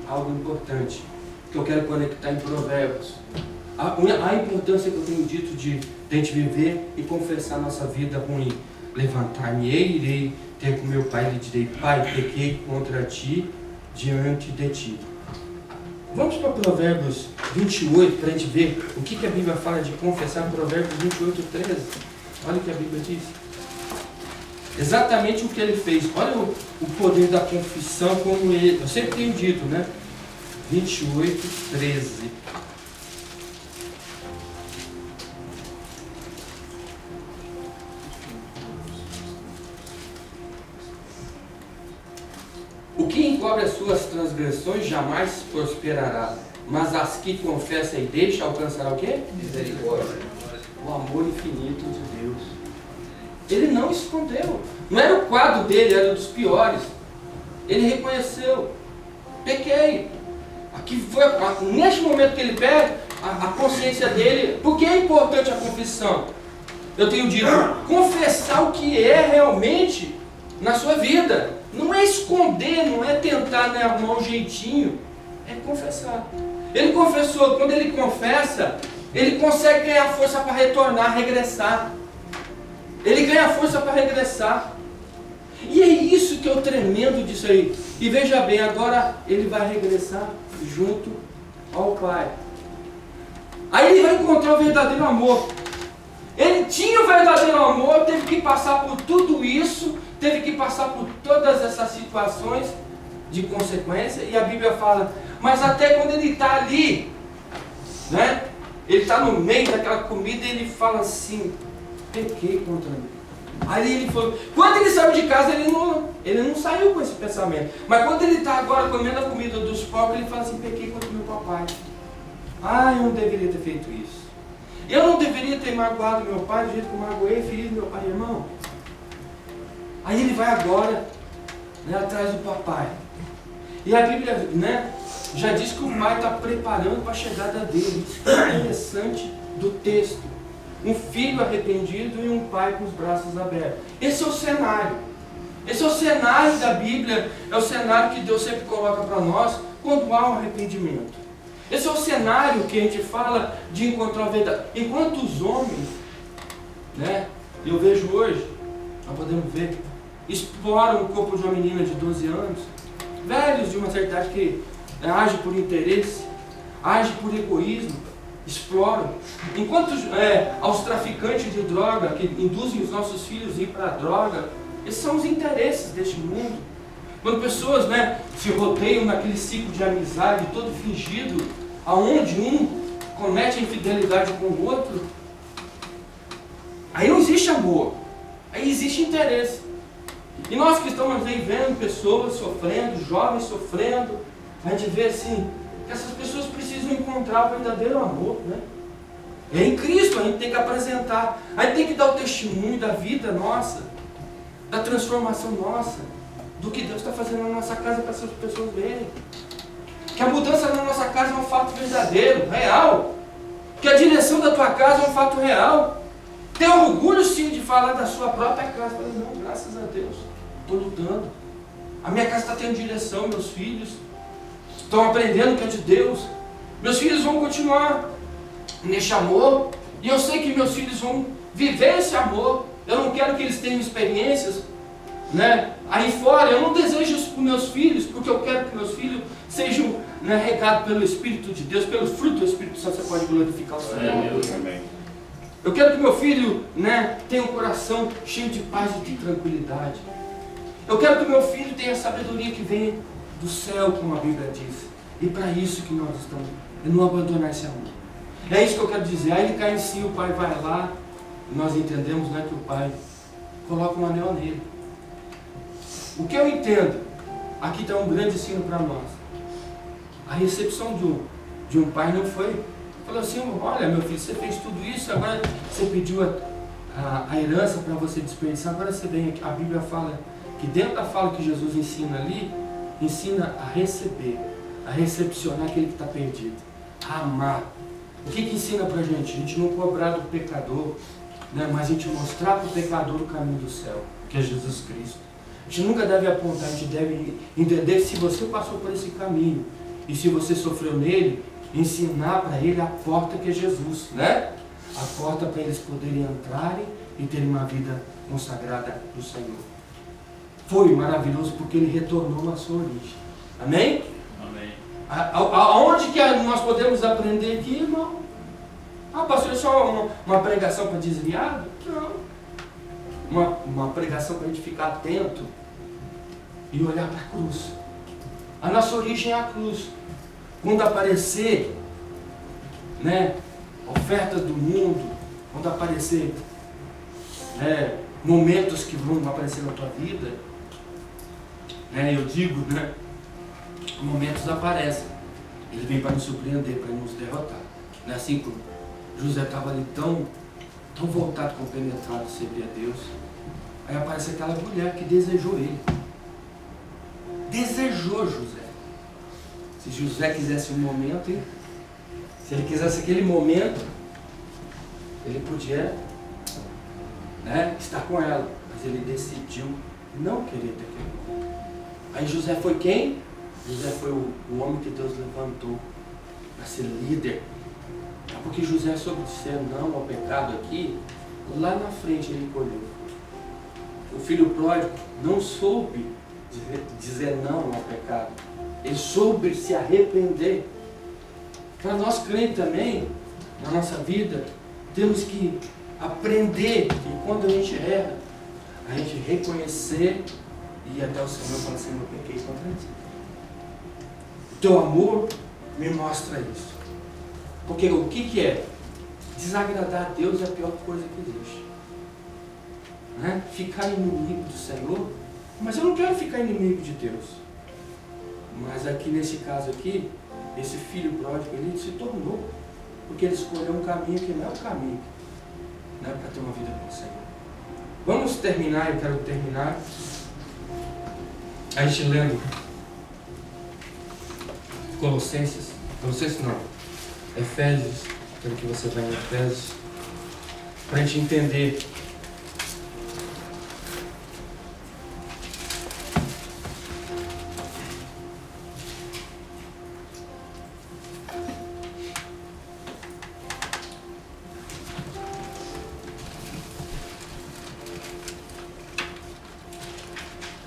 algo importante, que eu quero conectar em Provérbios. A importância que eu tenho dito de a gente viver e confessar nossa vida ruim. Levantar-me-ei e irei ter com meu pai e lhe direi, pai, pequei contra ti diante de ti. Vamos para Provérbios 28, para a gente ver o que a Bíblia fala de confessar, Provérbios 28, 13. Olha o que a Bíblia diz. Exatamente o que ele fez. Olha o poder da confissão, como ele, eu sempre tenho dito, né? 28, 13. O que encobre as suas transgressões jamais prosperará, mas as que confessa e deixa alcançará o quê? Misericórdia. O amor infinito de Deus. Ele não escondeu. Não era o quadro dele, era dos piores. Ele reconheceu. Pequei. Aqui foi, neste momento que ele pede, a consciência dele. Por que é importante a confissão? Eu tenho dito, confessar o que é realmente na sua vida. Não é esconder, não é tentar, né, arrumar um jeitinho. É confessar. Ele confessou, quando ele confessa, ele consegue ganhar força para retornar, regressar. Ele ganha força para regressar. E é isso que é o tremendo disso aí. E veja bem, agora ele vai regressar junto ao Pai. Aí ele vai encontrar o verdadeiro amor. Ele tinha o verdadeiro amor, teve que passar por tudo isso, teve que passar por todas essas situações de consequência. E a Bíblia fala, mas até quando ele está ali, né? Ele está no meio daquela comida e ele fala assim, pequei contra mim. Aí ele falou, quando ele saiu de casa, ele não saiu com esse pensamento. Mas quando ele está agora comendo a comida dos pobres, ele fala assim, pequei contra o meu papai. Ah, eu não deveria ter feito isso. Eu não deveria ter magoado meu pai do jeito que eu magoei, ferido meu pai e irmão. Aí ele vai agora, né, atrás do papai. E a Bíblia, né, já diz que o pai está preparando para a chegada dele. Isso é interessante do texto. Um filho arrependido e um pai com os braços abertos. Esse é o cenário. Esse é o cenário da Bíblia. É o cenário que Deus sempre coloca para nós quando há um arrependimento. Esse é o cenário que a gente fala de encontrar a verdade. Enquanto os homens, né, eu vejo hoje, nós podemos ver, exploram o corpo de uma menina de 12 anos, velhos de uma certa idade que age por interesse, age por egoísmo, exploram. Enquanto aos traficantes de droga, que induzem os nossos filhos a ir para a droga, esses são os interesses deste mundo. Quando pessoas, né, se rodeiam naquele ciclo de amizade todo fingido, aonde um comete a infidelidade com o outro, aí não existe amor, aí existe interesse. E nós que estamos aí vendo pessoas sofrendo, jovens sofrendo, a gente vê assim, que essas pessoas precisam encontrar o verdadeiro amor, né? É em Cristo, a gente tem que apresentar, a gente tem que dar o testemunho da vida nossa, da transformação nossa, do que Deus está fazendo na nossa casa para essas pessoas verem. Que a mudança na nossa casa é um fato verdadeiro, real. Que a direção da tua casa é um fato real. Tem orgulho sim de falar da sua própria casa. Mas não, graças a Deus, estou lutando. A minha casa está tendo direção, meus filhos estão aprendendo que é de Deus. Meus filhos vão continuar neste amor. E eu sei que meus filhos vão viver esse amor. Eu não quero que eles tenham experiências, né, aí fora. Eu não desejo isso para os meus filhos, porque eu quero que meus filhos sejam, né, regados pelo Espírito de Deus, pelo fruto do Espírito Santo. Você pode glorificar o Senhor. Eu quero que meu filho, né, tenha um coração cheio de paz e de tranquilidade. Eu quero que meu filho tenha a sabedoria que vem do céu, como a Bíblia diz. E para isso que nós estamos, é não abandonar esse amor. É isso que eu quero dizer. Aí ele cai em si, o pai vai lá, e nós entendemos, né, que o pai coloca um anel nele. O que eu entendo, aqui está um grande ensino para nós. A recepção de um pai não foi, falou assim, olha meu filho, você fez tudo isso, agora você pediu a herança para você desperdiçar, agora você vem aqui. A Bíblia fala que dentro da fala que Jesus ensina ali, ensina a receber, a recepcionar aquele que está perdido, a amar. O que ensina para a gente não cobrar do pecador, né, mas a gente mostrar para o pecador o caminho do céu, que é Jesus Cristo. A gente nunca deve apontar, a gente deve entender se você passou por esse caminho e se você sofreu nele, ensinar para ele a porta que é Jesus, né? A porta para eles poderem entrarem e terem uma vida consagrada do Senhor. Foi maravilhoso porque ele retornou à sua origem. Amém? Amém. Aonde que nós podemos aprender aqui, irmão? Pastor, é só uma pregação para desviado? Não. Uma pregação para a gente ficar atento e olhar para a cruz. A nossa origem é a cruz. Quando aparecer, né, ofertas do mundo, quando aparecer momentos que vão aparecer na tua vida, né, eu digo, né, momentos aparecem. Ele vem para nos surpreender, para nos derrotar. Não é assim que José estava ali tão voltado, compenetrado a servir a Deus. Aí aparece aquela mulher que desejou ele. Desejou José. Se José quisesse um momento, hein? Se ele quisesse aquele momento, ele podia, né, estar com ela. Mas ele decidiu não querer ter aquele momento. Aí José foi quem? José foi o homem que Deus levantou para ser líder. Porque José soube dizer não ao pecado aqui, lá na frente ele colheu. O filho pródigo não soube dizer não ao pecado. Ele soube se arrepender. Para nós crentes também, na nossa vida, temos que aprender que quando a gente erra, a gente reconhecer e ir até o Senhor e falar assim, eu pequei contra ti. O teu amor me mostra isso. Porque o que é? Desagradar a Deus é a pior coisa que existe. Né? Ficar inimigo do Senhor, mas eu não quero ficar inimigo de Deus. Mas aqui nesse caso aqui, esse filho pródigo, ele se tornou, porque ele escolheu um caminho que não é o caminho, né, para ter uma vida com o Senhor. Vamos terminar, eu quero terminar a gente lendo Colossenses não, Efésios, quero que você vá em Efésios, para a gente entender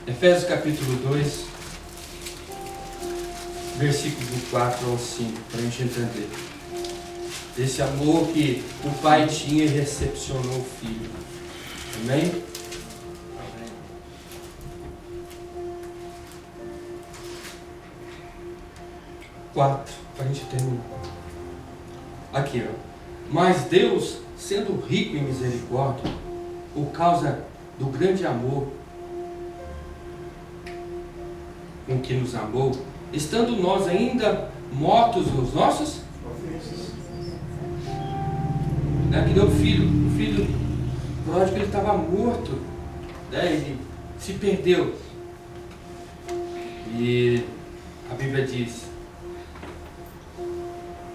Efésios capítulo 2, versículos do 4 ao 5, para a gente entender. Esse amor que o pai tinha e recepcionou o filho. Amém? Amém. 4, para a gente terminar. Aqui, ó. Mas Deus, sendo rico em misericórdia, por causa do grande amor com que nos amou, estando nós ainda mortos nos nossos ofensas. Né? Que deu o filho pródigo, ele estava morto, né? Ele se perdeu. E a Bíblia diz,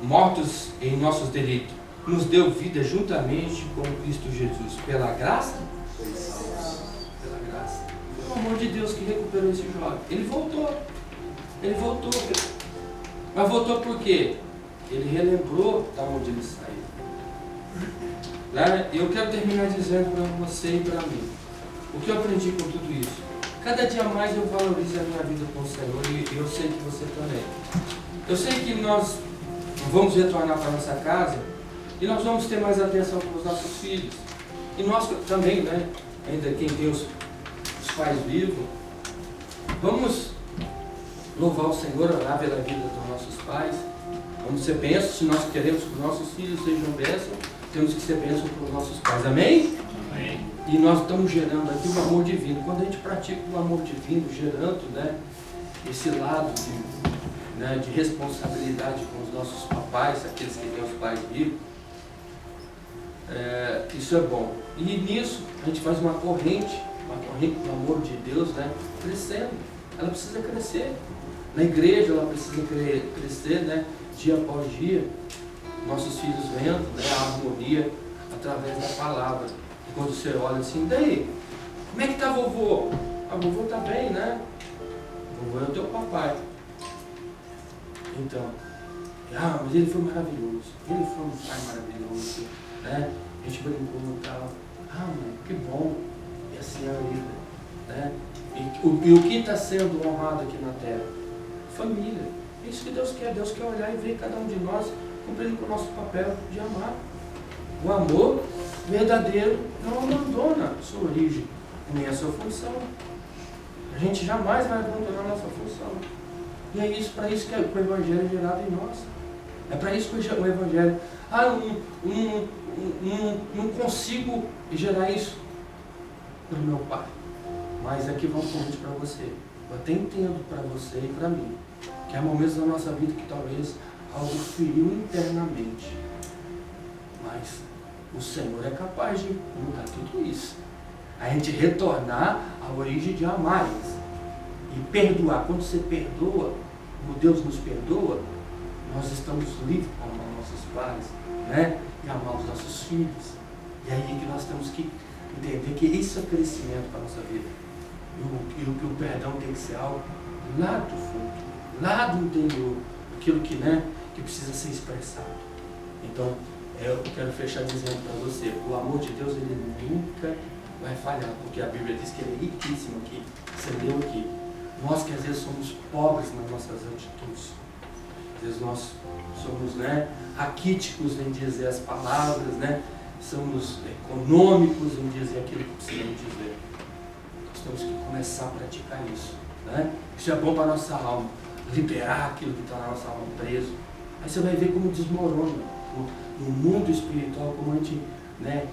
mortos em nossos delitos, nos deu vida juntamente com Cristo Jesus, pela graça, pela graça. O amor de Deus que recuperou esse jovem. Ele voltou. Mas voltou por quê? Ele relembrou da onde ele saiu. Né? Eu quero terminar dizendo para você e para mim, o que eu aprendi com tudo isso. Cada dia mais eu valorizo a minha vida com o Senhor, e eu sei que você também. Eu sei que nós vamos retornar para nossa casa e nós vamos ter mais atenção com os nossos filhos. E nós também, né? Ainda quem tem os pais vivos, vamos louvar o Senhor, orar pela vida dos nossos pais. Vamos ser bênçãos. Se nós queremos que os nossos filhos sejam bênçãos, temos que ser bênçãos para os nossos pais. Amém? Amém. E nós estamos gerando aqui o amor divino. Quando a gente pratica o amor divino, gerando, né, esse lado de responsabilidade com os nossos papais, aqueles que têm os pais vivos, isso é bom. E nisso a gente faz uma corrente do amor de Deus, né, crescendo. Ela precisa crescer. Na igreja ela precisa crescer, né, dia após dia. Nossos filhos vendo, né, a harmonia através da palavra. E quando você olha assim, daí, como é que está vovô? A vovô está bem, né? Vovô é o teu papai. Então, mas ele foi maravilhoso. Ele foi um pai maravilhoso, né? A gente brincou e tal. Mãe, que bom. E assim é a vida, né? E o que está sendo honrado aqui na terra? Família. É isso que Deus quer. Deus quer olhar e ver cada um de nós cumprindo com o nosso papel de amar. O amor verdadeiro não abandona a sua origem, nem a sua função. A gente jamais vai abandonar a nossa função. E é isso, para isso que o Evangelho é gerado em nós. É para isso que o Evangelho... não consigo gerar isso para o meu Pai. Mas aqui vai um convite para você. Eu até entendo para você e para mim que há momentos da nossa vida que talvez algo feriu internamente. Mas o Senhor é capaz de mudar tudo isso. A gente retornar à origem de amar eles. E perdoar. Quando você perdoa, como Deus nos perdoa, nós estamos livres para amar nossos pais, né? E amar os nossos filhos. E aí que nós temos que entender que isso é crescimento para a nossa vida. E o perdão tem que ser algo lá do fundo, lá do interior, aquilo que, né, que precisa ser expressado. Então, eu quero fechar dizendo para você, o amor de Deus, ele nunca vai falhar, porque a Bíblia diz que ele é riquíssimo aqui, você leu aqui. Nós que às vezes somos pobres nas nossas atitudes, às vezes nós somos, né, raquíticos em dizer as palavras, né, somos econômicos em dizer aquilo que precisamos dizer. Nós temos que começar a praticar isso, né? Isso é bom para a nossa alma, liberar aquilo que está na nossa alma preso. Aí você vai ver como desmorona no mundo espiritual, como a gente, né,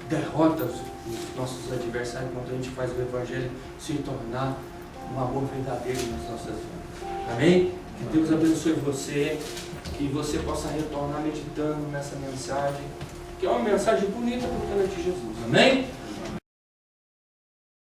derrota os nossos adversários quando a gente faz o Evangelho se tornar um amor verdadeiro nas nossas vidas. Amém? Que Deus abençoe você, que você possa retornar meditando nessa mensagem, que é uma mensagem bonita por causa de Jesus. Amém?